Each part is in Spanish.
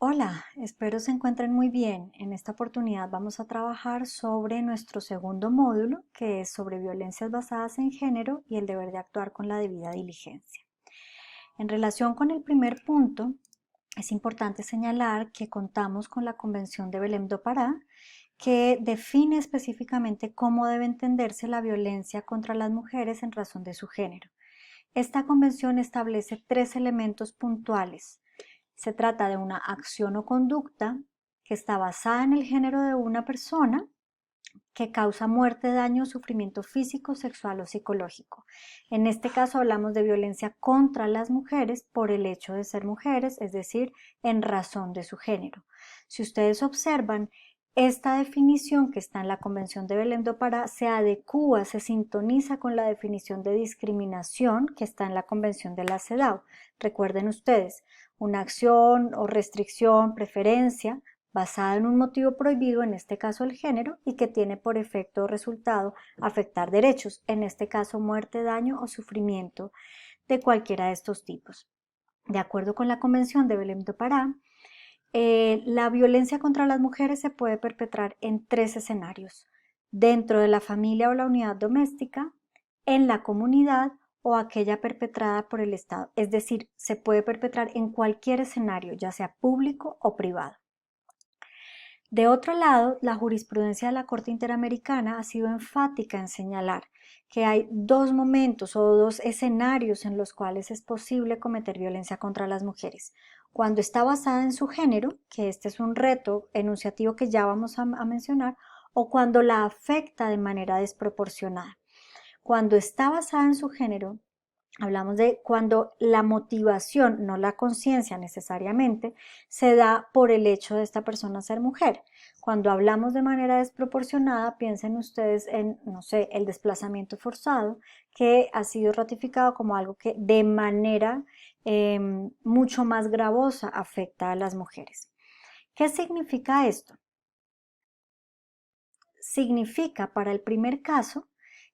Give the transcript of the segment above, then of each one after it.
Hola, espero se encuentren muy bien. En esta oportunidad vamos a trabajar sobre nuestro segundo módulo, que es sobre violencias basadas en género y el deber de actuar con la debida diligencia. En relación con el primer punto, es importante señalar que contamos con la Convención de Belém do Pará, que define específicamente cómo debe entenderse la violencia contra las mujeres en razón de su género. Esta convención establece tres elementos puntuales. Se trata de una acción o conducta que está basada en el género de una persona que causa muerte, daño o sufrimiento físico, sexual o psicológico. En este caso hablamos de violencia contra las mujeres por el hecho de ser mujeres, es decir, en razón de su género. Si ustedes observan, esta definición que está en la Convención de Belém do Pará se adecúa, se sintoniza con la definición de discriminación que está en la Convención de la CEDAW. Recuerden ustedes, una acción o restricción, preferencia basada en un motivo prohibido, en este caso el género, y que tiene por efecto o resultado afectar derechos, en este caso muerte, daño o sufrimiento de cualquiera de estos tipos. De acuerdo con la Convención de Belém do Pará, la violencia contra las mujeres se puede perpetrar en tres escenarios: dentro de la familia o la unidad doméstica, en la comunidad o aquella perpetrada por el Estado. Es decir, se puede perpetrar en cualquier escenario, ya sea público o privado. De otro lado, la jurisprudencia de la Corte Interamericana ha sido enfática en señalar que hay dos momentos o dos escenarios en los cuales es posible cometer violencia contra las mujeres. Cuando está basada en su género, que este es un reto enunciativo que ya vamos a mencionar, o cuando la afecta de manera desproporcionada. Cuando está basada en su género, hablamos de cuando la motivación, no la conciencia necesariamente, se da por el hecho de esta persona ser mujer. Cuando hablamos de manera desproporcionada, piensen ustedes en, no sé, el desplazamiento forzado, que ha sido ratificado como algo que de manera mucho más gravosa afecta a las mujeres. ¿Qué significa esto? Significa, para el primer caso,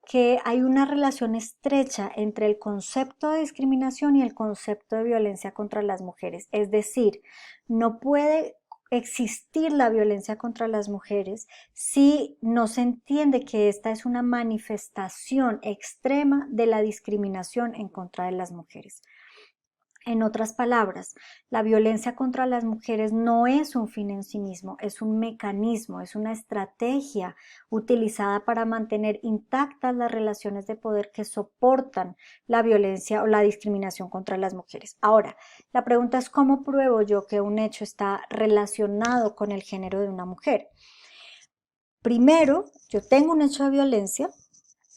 que hay una relación estrecha entre el concepto de discriminación y el concepto de violencia contra las mujeres. Es decir, no puede existir la violencia contra las mujeres si no se entiende que esta es una manifestación extrema de la discriminación en contra de las mujeres. En otras palabras, la violencia contra las mujeres no es un fin en sí mismo, es un mecanismo, es una estrategia utilizada para mantener intactas las relaciones de poder que soportan la violencia o la discriminación contra las mujeres. Ahora, la pregunta es: ¿cómo pruebo yo que un hecho está relacionado con el género de una mujer? Primero, yo tengo un hecho de violencia.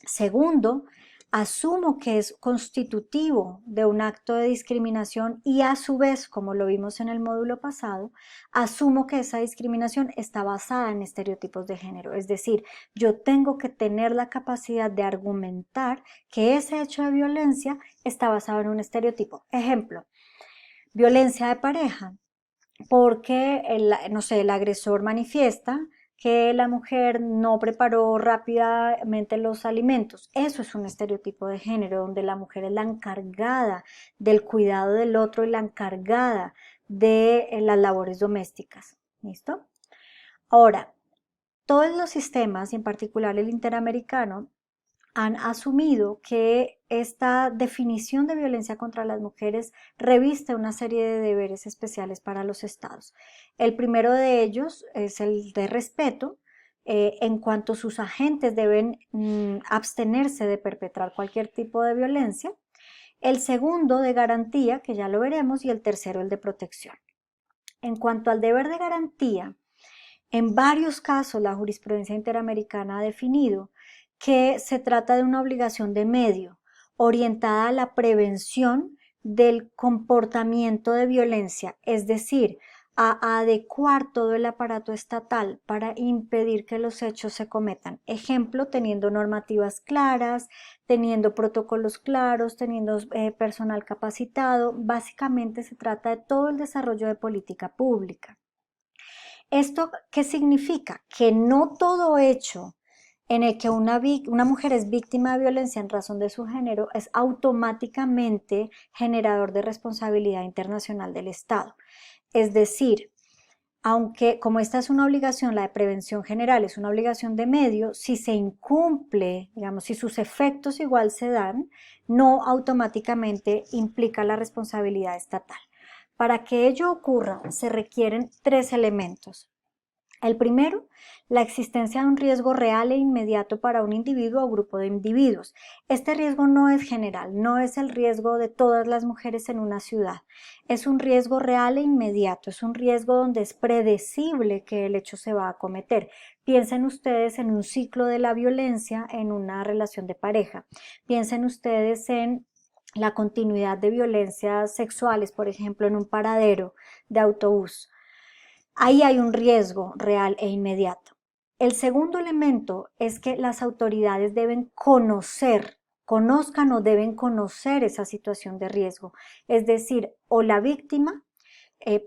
Segundo, asumo que es constitutivo de un acto de discriminación y a su vez, como lo vimos en el módulo pasado, asumo que esa discriminación está basada en estereotipos de género. Es decir, yo tengo que tener la capacidad de argumentar que ese hecho de violencia está basado en un estereotipo. Ejemplo, violencia de pareja, porque no sé, el agresor manifiesta que la mujer no preparó rápidamente los alimentos. Eso es un estereotipo de género, donde la mujer es la encargada del cuidado del otro y la encargada de las labores domésticas. ¿Listo? Ahora, todos los sistemas, y en particular el interamericano, han asumido que esta definición de violencia contra las mujeres reviste una serie de deberes especiales para los estados. El primero de ellos es el de respeto, en cuanto sus agentes deben abstenerse de perpetrar cualquier tipo de violencia. El segundo de garantía, que ya lo veremos, y el tercero el de protección. En cuanto al deber de garantía, en varios casos la jurisprudencia interamericana ha definido que se trata de una obligación de medio orientada a la prevención del comportamiento de violencia, es decir, a adecuar todo el aparato estatal para impedir que los hechos se cometan. Ejemplo, teniendo normativas claras, teniendo protocolos claros, teniendo personal capacitado. Básicamente se trata de todo el desarrollo de política pública. ¿Esto qué significa? Que no todo hecho en el que una mujer es víctima de violencia en razón de su género es automáticamente generador de responsabilidad internacional del Estado. Es decir, Aunque como esta es una obligación, la de prevención general es una obligación de medio, si se incumple, digamos, si sus efectos igual se dan, no automáticamente implica la responsabilidad estatal. Para que ello ocurra, se requieren tres elementos. El primero, la existencia de un riesgo real e inmediato para un individuo o grupo de individuos. Este riesgo no es general, no es el riesgo de todas las mujeres en una ciudad. Es un riesgo real e inmediato, es un riesgo donde es predecible que el hecho se va a cometer. Piensen ustedes en un ciclo de la violencia en una relación de pareja. Piensen ustedes en la continuidad de violencias sexuales, por ejemplo, en un paradero de autobús. Ahí hay un riesgo real e inmediato. El segundo elemento es que las autoridades deben conocer, conozcan o deben conocer esa situación de riesgo. Es decir, o la víctima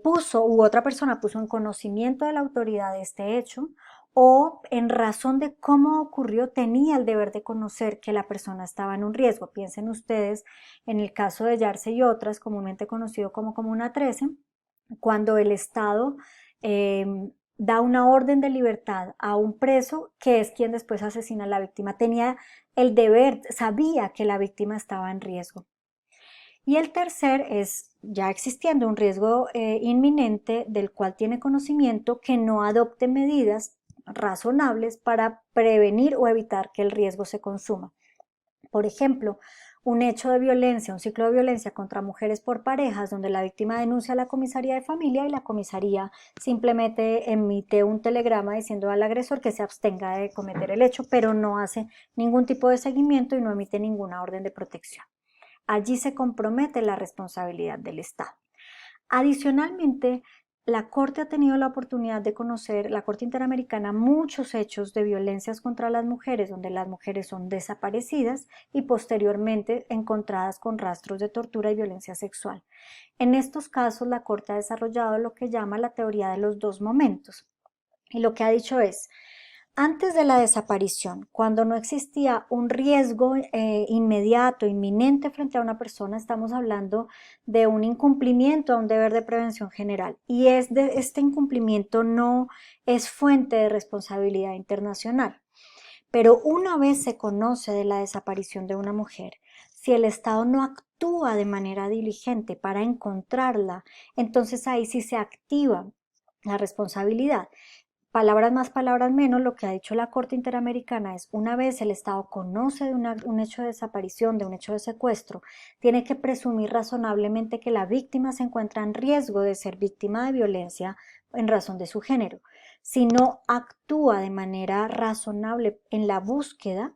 puso u otra persona puso en conocimiento de la autoridad de este hecho, o en razón de cómo ocurrió tenía el deber de conocer que la persona estaba en un riesgo. Piensen ustedes en el caso de Yarse y otras, comúnmente conocido como Comuna 13, cuando el Estado eh, da una orden de libertad a un preso que es quien después asesina a la víctima. Tenía el deber, sabía que la víctima estaba en riesgo. Y el tercer es, ya existiendo un riesgo inminente del cual tiene conocimiento, que no adopte medidas razonables para prevenir o evitar que el riesgo se consuma. Por ejemplo, un hecho de violencia, un ciclo de violencia contra mujeres por parejas, donde la víctima denuncia a la comisaría de familia y la comisaría simplemente emite un telegrama diciendo al agresor que se abstenga de cometer el hecho, pero no hace ningún tipo de seguimiento y no emite ninguna orden de protección. Allí se compromete la responsabilidad del Estado. Adicionalmente, la Corte ha tenido la oportunidad de conocer, la Corte Interamericana, muchos hechos de violencias contra las mujeres, donde las mujeres son desaparecidas y posteriormente encontradas con rastros de tortura y violencia sexual. En estos casos, la Corte ha desarrollado lo que llama la teoría de los dos momentos. Y lo que ha dicho es, antes de la desaparición, cuando no existía un riesgo inmediato, inminente frente a una persona, estamos hablando de un incumplimiento a un deber de prevención general. Y este incumplimiento no es fuente de responsabilidad internacional. Pero una vez se conoce de la desaparición de una mujer, si el Estado no actúa de manera diligente para encontrarla, entonces ahí sí se activa la responsabilidad. Palabras más, palabras menos, lo que ha dicho la Corte Interamericana es, una vez el Estado conoce de un hecho de desaparición, de un hecho de secuestro, tiene que presumir razonablemente que la víctima se encuentra en riesgo de ser víctima de violencia en razón de su género. Si no actúa de manera razonable en la búsqueda,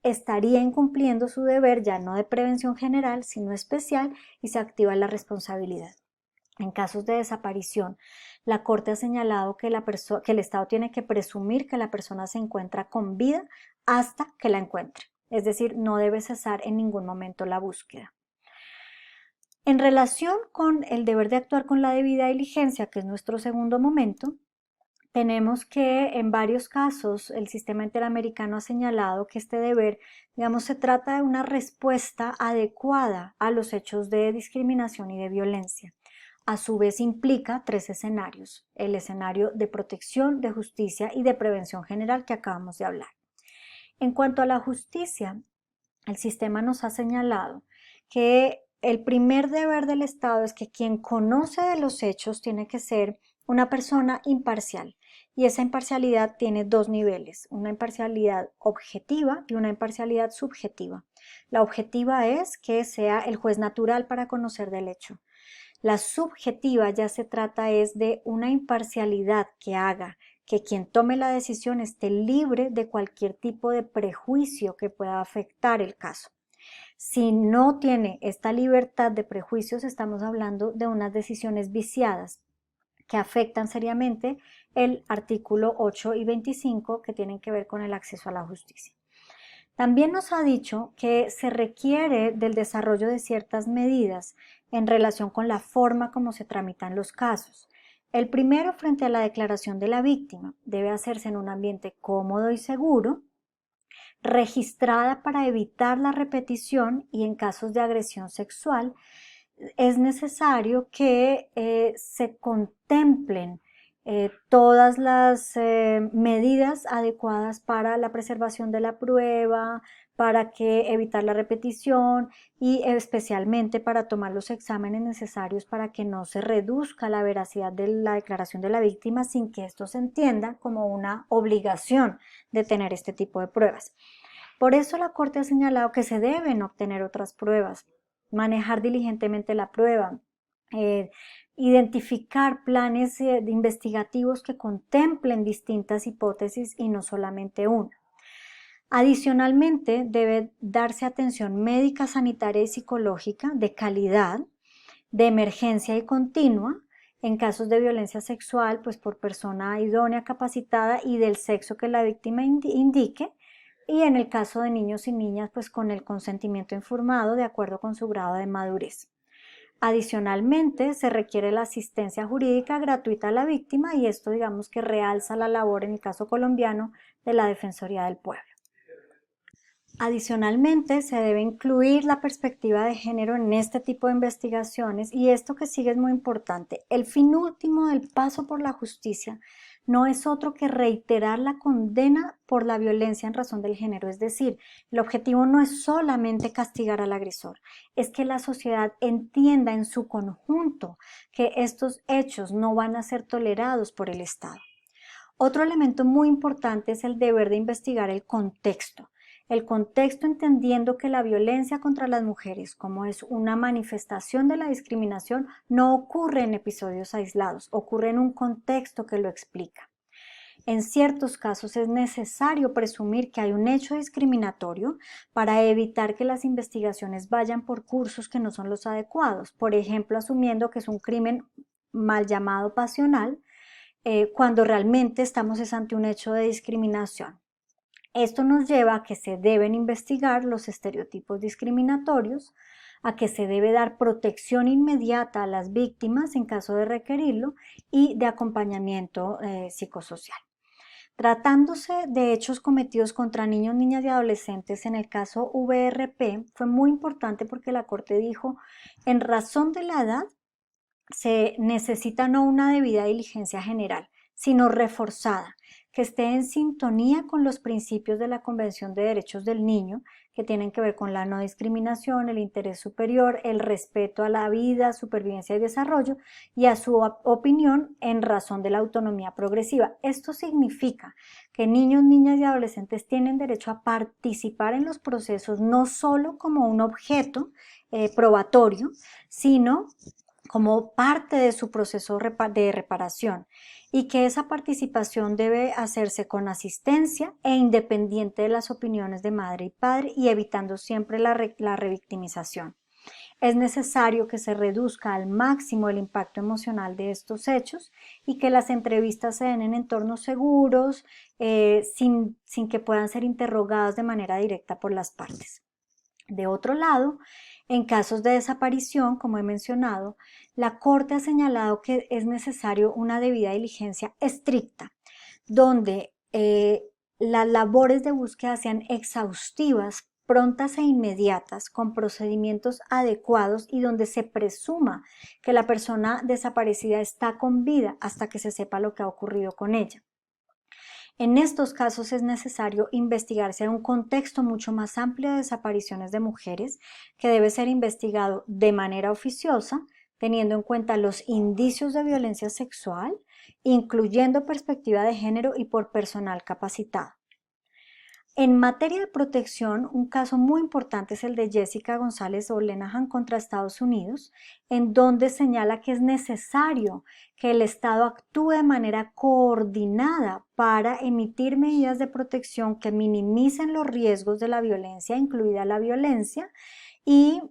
estaría incumpliendo su deber ya no de prevención general, sino especial, y se activa la responsabilidad. En casos de desaparición, la Corte ha señalado que el Estado tiene que presumir que la persona se encuentra con vida hasta que la encuentre. Es decir, no debe cesar en ningún momento la búsqueda. En relación con el deber de actuar con la debida diligencia, que es nuestro segundo momento, tenemos que en varios casos el sistema interamericano ha señalado que este deber, digamos, se trata de una respuesta adecuada a los hechos de discriminación y de violencia. A su vez implica tres escenarios: el escenario de protección, de justicia y de prevención general que acabamos de hablar. En cuanto a la justicia, el sistema nos ha señalado que el primer deber del Estado es que quien conoce de los hechos tiene que ser una persona imparcial, y esa imparcialidad tiene dos niveles: una imparcialidad objetiva y una imparcialidad subjetiva. La objetiva es que sea el juez natural para conocer del hecho. La subjetiva ya se trata es de una imparcialidad que haga que quien tome la decisión esté libre de cualquier tipo de prejuicio que pueda afectar el caso. Si no tiene esta libertad de prejuicios, estamos hablando de unas decisiones viciadas que afectan seriamente el artículo 8 y 25, que tienen que ver con el acceso a la justicia. También nos ha dicho que se requiere del desarrollo de ciertas medidas en relación con la forma como se tramitan los casos. El primero, frente a la declaración de la víctima, debe hacerse en un ambiente cómodo y seguro, registrada para evitar la repetición, y en casos de agresión sexual es necesario que se contemplen todas las medidas adecuadas para la preservación de la prueba, para que evitar la repetición y especialmente para tomar los exámenes necesarios para que no se reduzca la veracidad de la declaración de la víctima sin que esto se entienda como una obligación de tener este tipo de pruebas. Por eso la Corte ha señalado que se deben obtener otras pruebas, manejar diligentemente la prueba, eh, identificar planes investigativos que contemplen distintas hipótesis y no solamente una. Adicionalmente, debe darse atención médica, sanitaria y psicológica de calidad, de emergencia y continua, en casos de violencia sexual, pues por persona idónea, capacitada y del sexo que la víctima indique, y en el caso de niños y niñas, pues con el consentimiento informado de acuerdo con su grado de madurez. Adicionalmente, se requiere la asistencia jurídica gratuita a la víctima y esto digamos que realza la labor en el caso colombiano de la Defensoría del Pueblo. Adicionalmente, se debe incluir la perspectiva de género en este tipo de investigaciones y esto que sigue es muy importante. El fin último del paso por la justicia no es otro que reiterar la condena por la violencia en razón del género, es decir, el objetivo no es solamente castigar al agresor, es que la sociedad entienda en su conjunto que estos hechos no van a ser tolerados por el Estado. Otro elemento muy importante es el deber de investigar el contexto. El contexto entendiendo que la violencia contra las mujeres, como es una manifestación de la discriminación, no ocurre en episodios aislados, ocurre en un contexto que lo explica. En ciertos casos es necesario presumir que hay un hecho discriminatorio para evitar que las investigaciones vayan por cursos que no son los adecuados, por ejemplo, asumiendo que es un crimen mal llamado pasional, cuando realmente estamos ante un hecho de discriminación. Esto nos lleva a que se deben investigar los estereotipos discriminatorios, a que se debe dar protección inmediata a las víctimas en caso de requerirlo y de acompañamiento psicosocial. Tratándose de hechos cometidos contra niños, niñas y adolescentes, en el caso VRP fue muy importante porque la Corte dijo, en razón de la edad, se necesita no una debida diligencia general, sino reforzada, que esté en sintonía con los principios de la Convención de Derechos del Niño, que tienen que ver con la no discriminación, el interés superior, el respeto a la vida, supervivencia y desarrollo, y a su opinión en razón de la autonomía progresiva. Esto significa que niños, niñas y adolescentes tienen derecho a participar en los procesos no solo como un objeto probatorio, sino como parte de su proceso de reparación y que esa participación debe hacerse con asistencia e independiente de las opiniones de madre y padre y evitando siempre la revictimización. Es necesario que se reduzca al máximo el impacto emocional de estos hechos y que las entrevistas se den en entornos seguros, sin que puedan ser interrogados de manera directa por las partes. De otro lado, en casos de desaparición, como he mencionado, la Corte ha señalado que es necesario una debida diligencia estricta, donde las labores de búsqueda sean exhaustivas, prontas e inmediatas, con procedimientos adecuados y donde se presuma que la persona desaparecida está con vida hasta que se sepa lo que ha ocurrido con ella. En estos casos es necesario investigarse en un contexto mucho más amplio de desapariciones de mujeres que debe ser investigado de manera oficiosa, teniendo en cuenta los indicios de violencia sexual, incluyendo perspectiva de género y por personal capacitado. En materia de protección, un caso muy importante es el de Jessica González O'Lenahan contra Estados Unidos, en donde señala que es necesario que el Estado actúe de manera coordinada para emitir medidas de protección que minimicen los riesgos de la violencia, incluida la violencia, y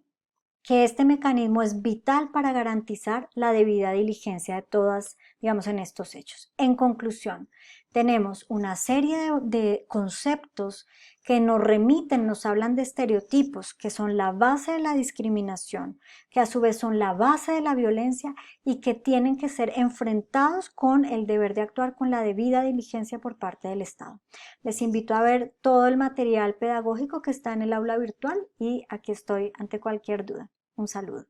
que este mecanismo es vital para garantizar la debida diligencia de todas, digamos, en estos hechos. En conclusión, tenemos una serie de conceptos que nos remiten, nos hablan de estereotipos, que son la base de la discriminación, que a su vez son la base de la violencia y que tienen que ser enfrentados con el deber de actuar con la debida diligencia por parte del Estado. Les invito a ver todo el material pedagógico que está en el aula virtual y aquí estoy ante cualquier duda. Un saludo.